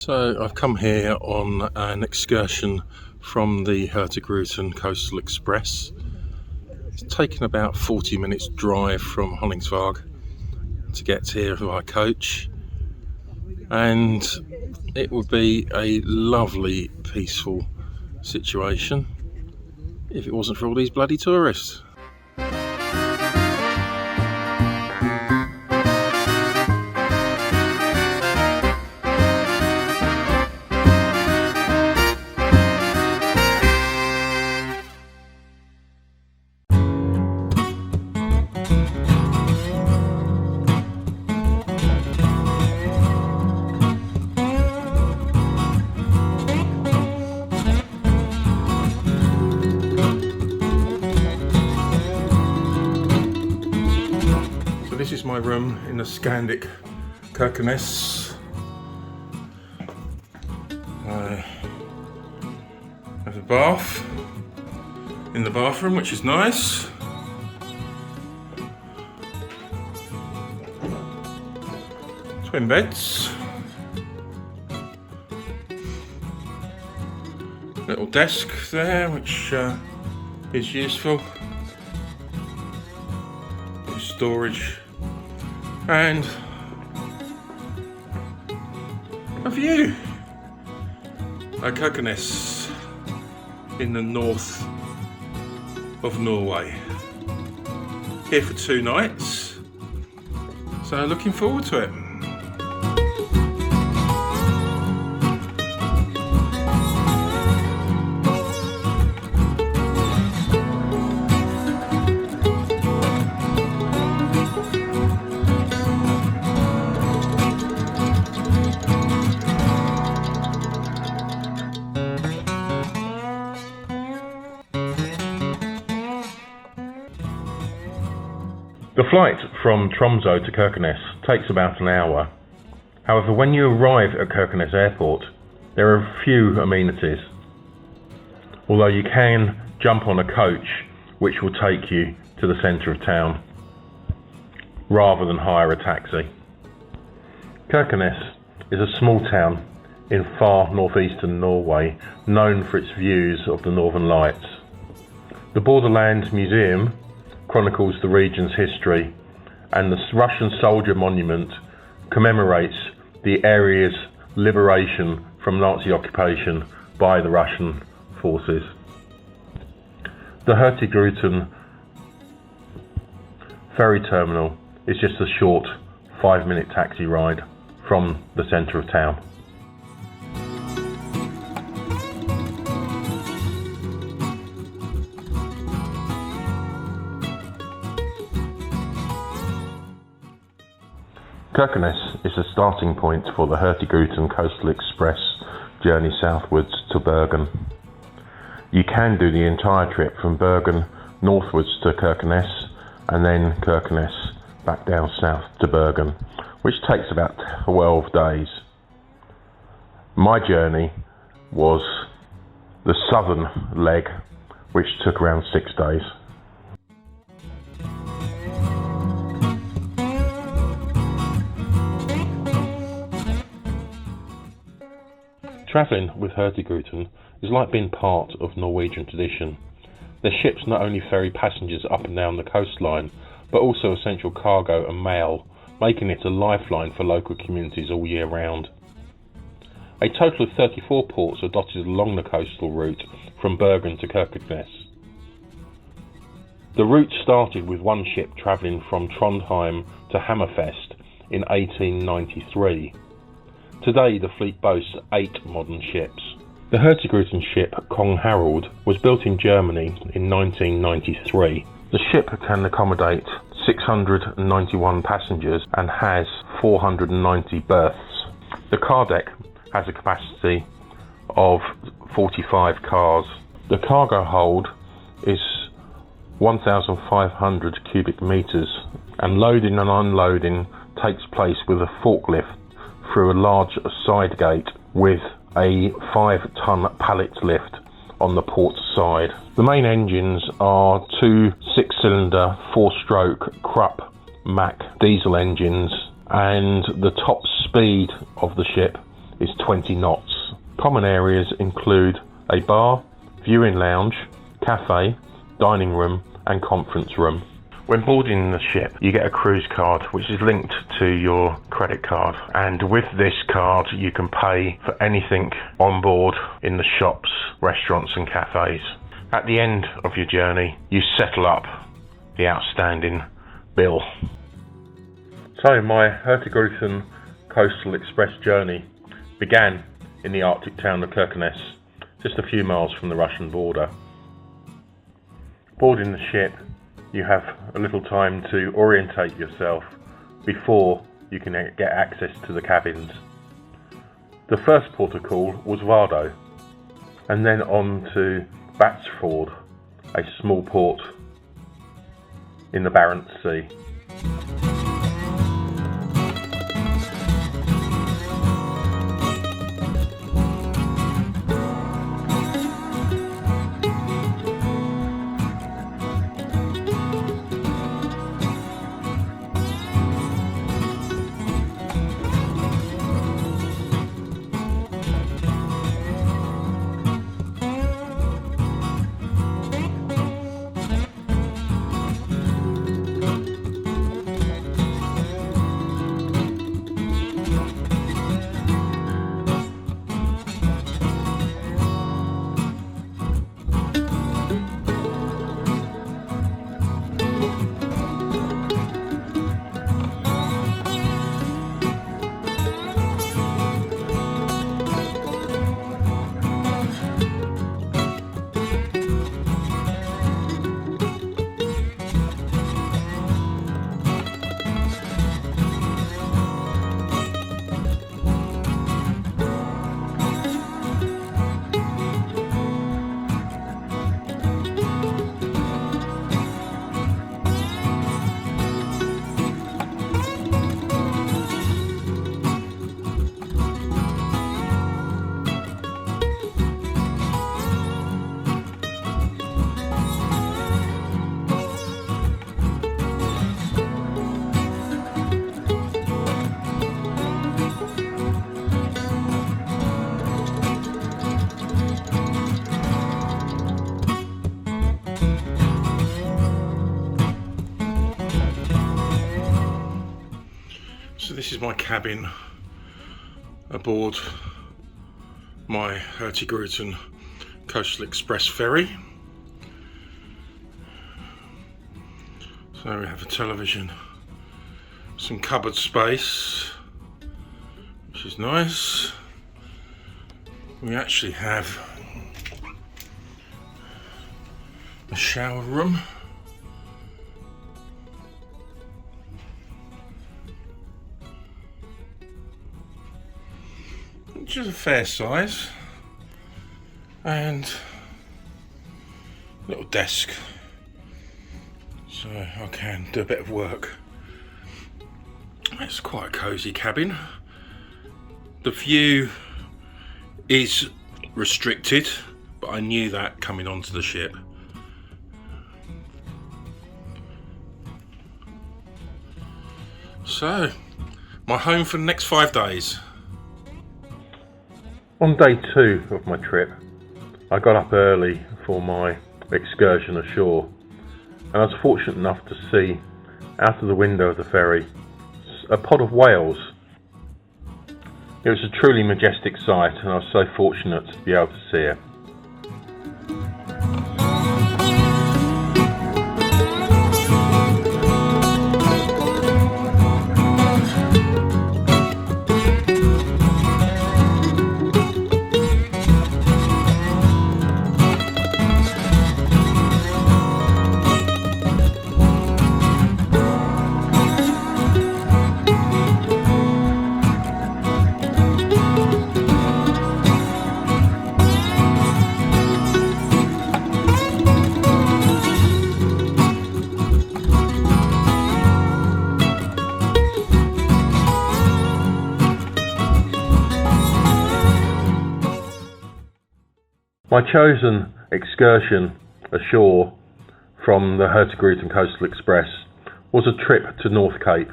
So I've come here on an excursion from the Hurtigruten Coastal Express. It's taken about 40 minutes drive from Honningsvåg to get here by coach, and it would be a lovely peaceful situation if it wasn't for all these bloody tourists. This is my room in the Scandic Kirkenes. I have a bath in the bathroom, which is nice. Twin beds. Little desk there, which is useful. Storage. And a view at Kirkenes in the north of Norway. Here for 2 nights, so looking forward to it. The flight from Tromsø to Kirkenes takes about an hour. However, when you arrive at Kirkenes airport, there are few amenities. Although you can jump on a coach which will take you to the centre of town, rather than hire a taxi. Kirkenes is a small town in far northeastern Norway, known for its views of the Northern Lights. The Borderland Museum chronicles the region's history, and the Russian Soldier Monument commemorates the area's liberation from Nazi occupation by the Russian forces. The Hurtigruten ferry terminal is just a short 5-minute taxi ride from the centre of town. Kirkenes is the starting point for the Hurtigruten Coastal Express journey southwards to Bergen. You can do the entire trip from Bergen northwards to Kirkenes, and then Kirkenes back down south to Bergen, which takes about 12 days. My journey was the southern leg, which took around 6 days. Travelling with Hurtigruten is like being part of Norwegian tradition. Their ships not only ferry passengers up and down the coastline, but also essential cargo and mail, making it a lifeline for local communities all year round. A total of 34 ports are dotted along the coastal route from Bergen to Kirkenes. The route started with one ship travelling from Trondheim to Hammerfest in 1893. Today the fleet boasts 8 modern ships. The Hurtigruten ship Kong Harald was built in Germany in 1993. The ship can accommodate 691 passengers and has 490 berths. The car deck has a capacity of 45 cars. The cargo hold is 1,500 cubic metres, and loading and unloading takes place with a forklift through a large side gate with a 5-ton pallet lift on the port side. The main engines are 2 6-cylinder 4-stroke Krupp Mack diesel engines, and the top speed of the ship is 20 knots. Common areas include a bar, viewing lounge, cafe, dining room and conference room. When boarding the ship, you get a cruise card which is linked to your credit card, and with this card you can pay for anything on board in the shops, restaurants and cafes. At the end of your journey, you settle up the outstanding bill. So my Hurtigruten Coastal Express journey began in the Arctic town of Kirkenes, just a few miles from the Russian border. Boarding the ship, you have a little time to orientate yourself before you can get access to the cabins. The first port of call was Vardø, and then on to Fjords, a small port in the Barents Sea. So this is my cabin aboard my Hurtigruten Coastal Express ferry. So we have a television, some cupboard space, which is nice. We actually have a shower room. Which is a fair size, and a little desk so I can do a bit of work. It's quite a cosy cabin. The view is restricted, but I knew that coming onto the ship. So, my home for the next 5 days. On day 2 of my trip, I got up early for my excursion ashore, and I was fortunate enough to see, out of the window of the ferry, a pod of whales. It was a truly majestic sight, and I was so fortunate to be able to see it. My chosen excursion ashore from the Hurtigruten Coastal Express was a trip to North Cape,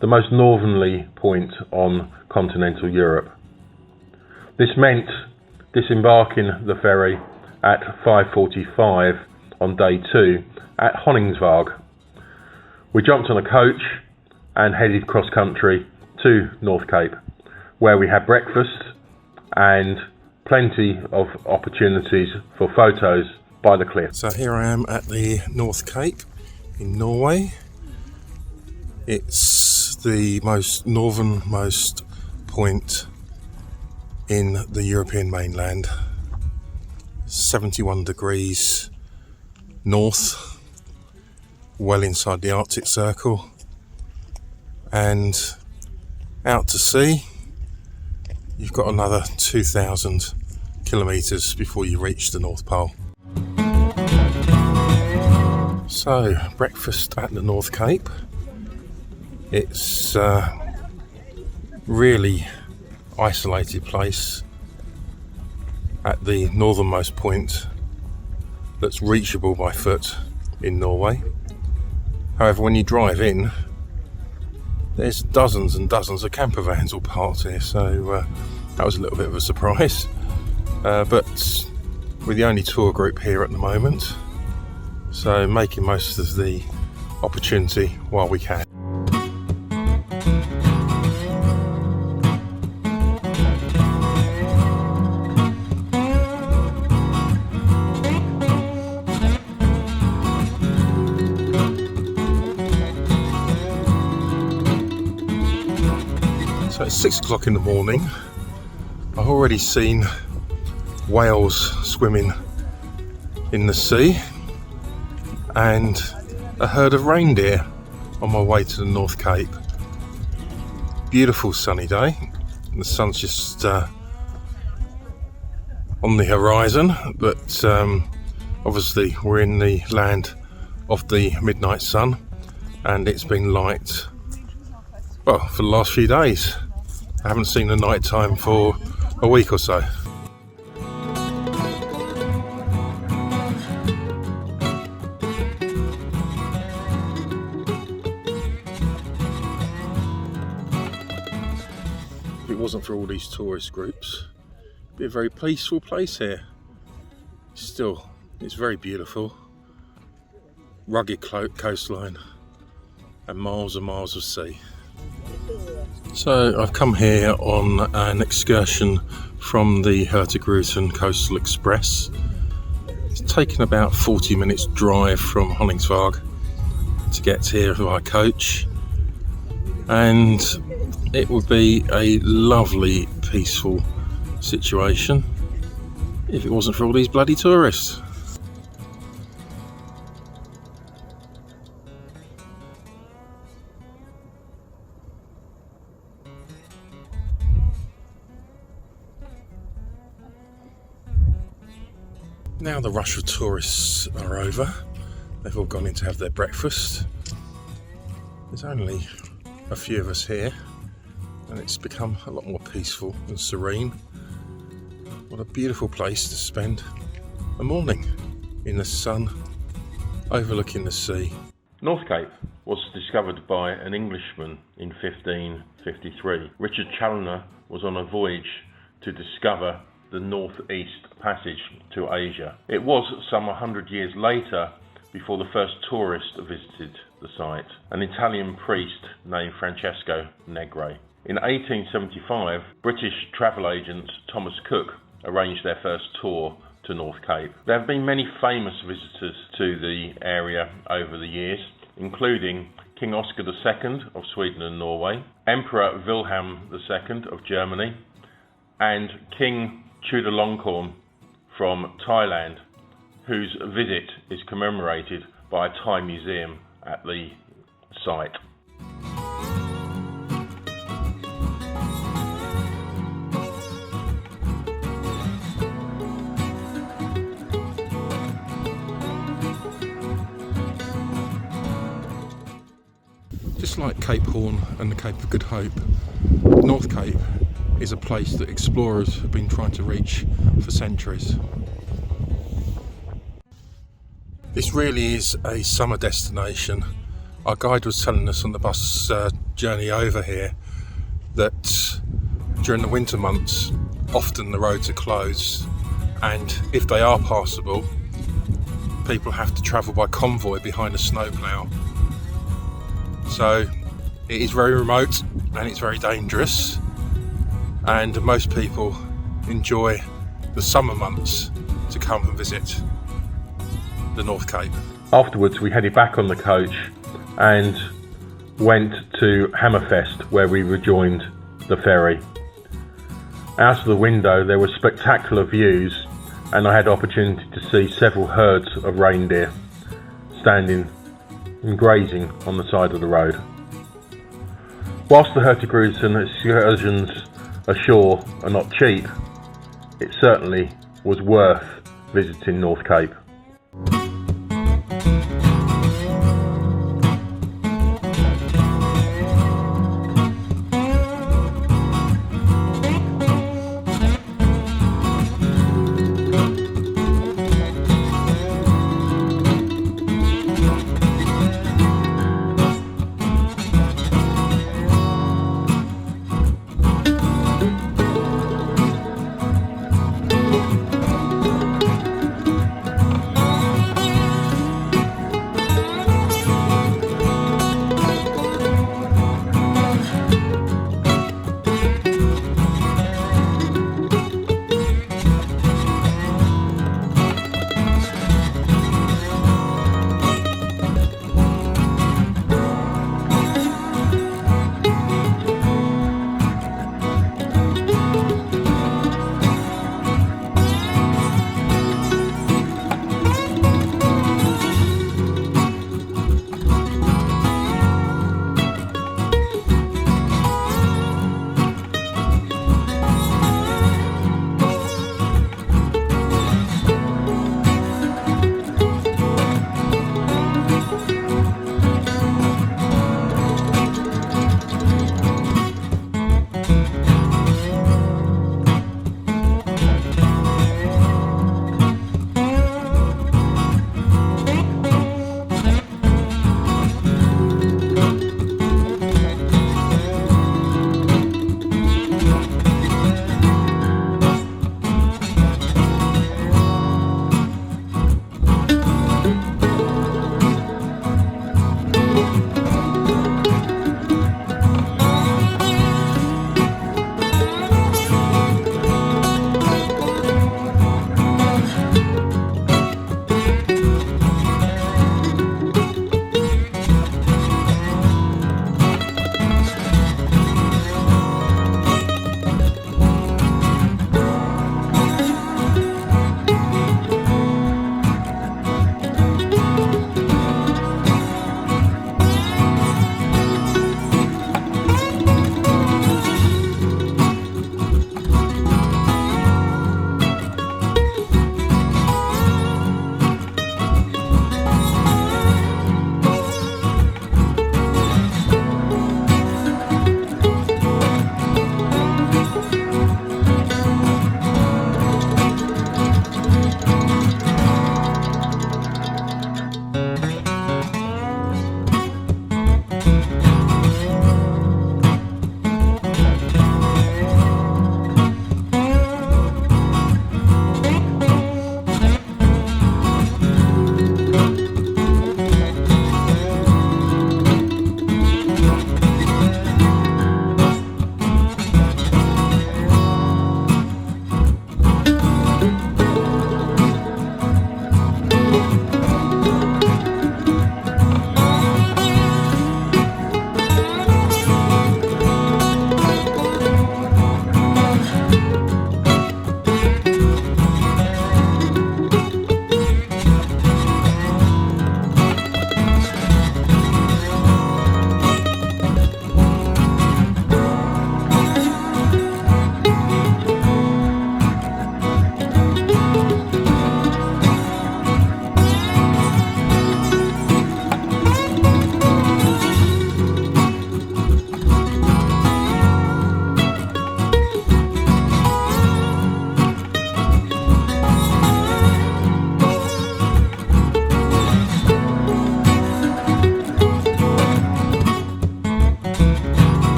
the most northerly point on continental Europe. This meant disembarking the ferry at 5:45 on day 2 at Honningsvåg. We jumped on a coach and headed cross country to North Cape, where we had breakfast and plenty of opportunities for photos by the cliff. So here I am at the North Cape in Norway. It's the most northernmost point in the European mainland. 71 degrees north, well inside the Arctic Circle, and out to sea you've got another 2,000 kilometres before you reach the North Pole. So, breakfast at the North Cape. It's a really isolated place at the northernmost point that's reachable by foot in Norway. However, when you drive in, there's dozens and dozens of camper vans all parked here, so that was a little bit of a surprise. But we're the only tour group here at the moment, so making most of the opportunity while we can. So it's 6 o'clock in the morning. I've already seen whales swimming in the sea and a herd of reindeer on my way to the North Cape. Beautiful sunny day. The sun's just on the horizon, but obviously we're in the land of the midnight sun, and it's been light, well, for the last few days. I haven't seen the night time for a week or so. If it wasn't for all these tourist groups, it'd be a very peaceful place here. Still, it's very beautiful. Rugged coastline and miles of sea. So I've come here on an excursion from the Hurtigruten Coastal Express. It's taken about 40 minutes drive from Honningsvåg to get here by coach, and it would be a lovely peaceful situation if it wasn't for all these bloody tourists. Now the rush of tourists are over. They've all gone in to have their breakfast. There's only a few of us here, and it's become a lot more peaceful and serene. What a beautiful place to spend a morning in the sun, overlooking the sea. North Cape was discovered by an Englishman in 1553. Richard Challoner was on a voyage to discover the northeast passage to Asia. It was some 100 years later before the first tourist visited the site, an Italian priest named Francesco Negri. In 1875, British travel agent Thomas Cook arranged their first tour to North Cape. There have been many famous visitors to the area over the years, including King Oscar II of Sweden and Norway, Emperor Wilhelm II of Germany, and King Chulalongkorn from Thailand, whose visit is commemorated by a Thai museum at the site. Just like Cape Horn and the Cape of Good Hope, North Cape is a place that explorers have been trying to reach for centuries. This really is a summer destination. Our guide was telling us on the bus journey over here that during the winter months often the roads are closed, and if they are passable, people have to travel by convoy behind a snowplow. So it is very remote and it's very dangerous, and most people enjoy the summer months to come and visit the North Cape. Afterwards we headed back on the coach and went to Hammerfest, where we rejoined the ferry. Out of the window there were spectacular views, and I had the opportunity to see several herds of reindeer standing and grazing on the side of the road. Whilst the Hurtigruten excursions ashore are not cheap, it certainly was worth visiting North Cape.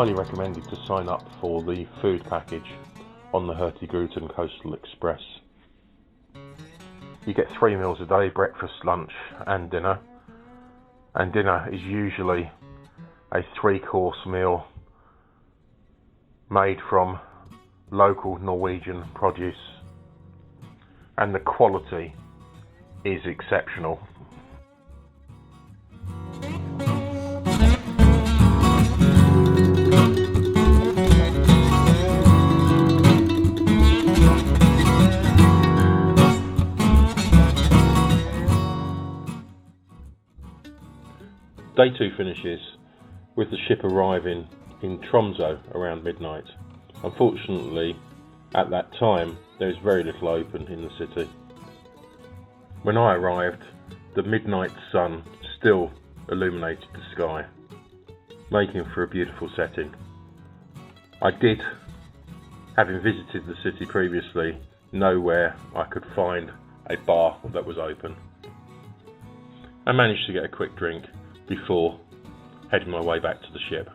highly recommended to sign up for the food package on the Hurtigruten Coastal Express. You get 3 meals a day, breakfast, lunch and dinner. And dinner is usually a 3-course meal made from local Norwegian produce, and the quality is exceptional. Day 2 finishes with the ship arriving in Tromsø around midnight. Unfortunately, at that time, there is very little open in the city. When I arrived, the midnight sun still illuminated the sky, making for a beautiful setting. I did, having visited the city previously, know where I could find a bar that was open. I managed to get a quick drink before heading my way back to the ship.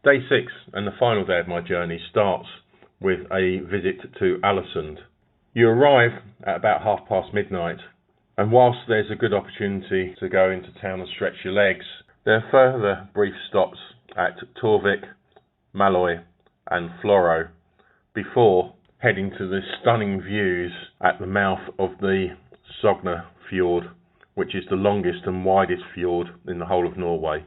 Day 6 and the final day of my journey starts with a visit to Ålesund. You arrive at about midnight, and whilst there's a good opportunity to go into town and stretch your legs, there are further brief stops at Torvik, Maløy and Florø before heading to the stunning views at the mouth of the Sogne fjord, which is the longest and widest fjord in the whole of Norway.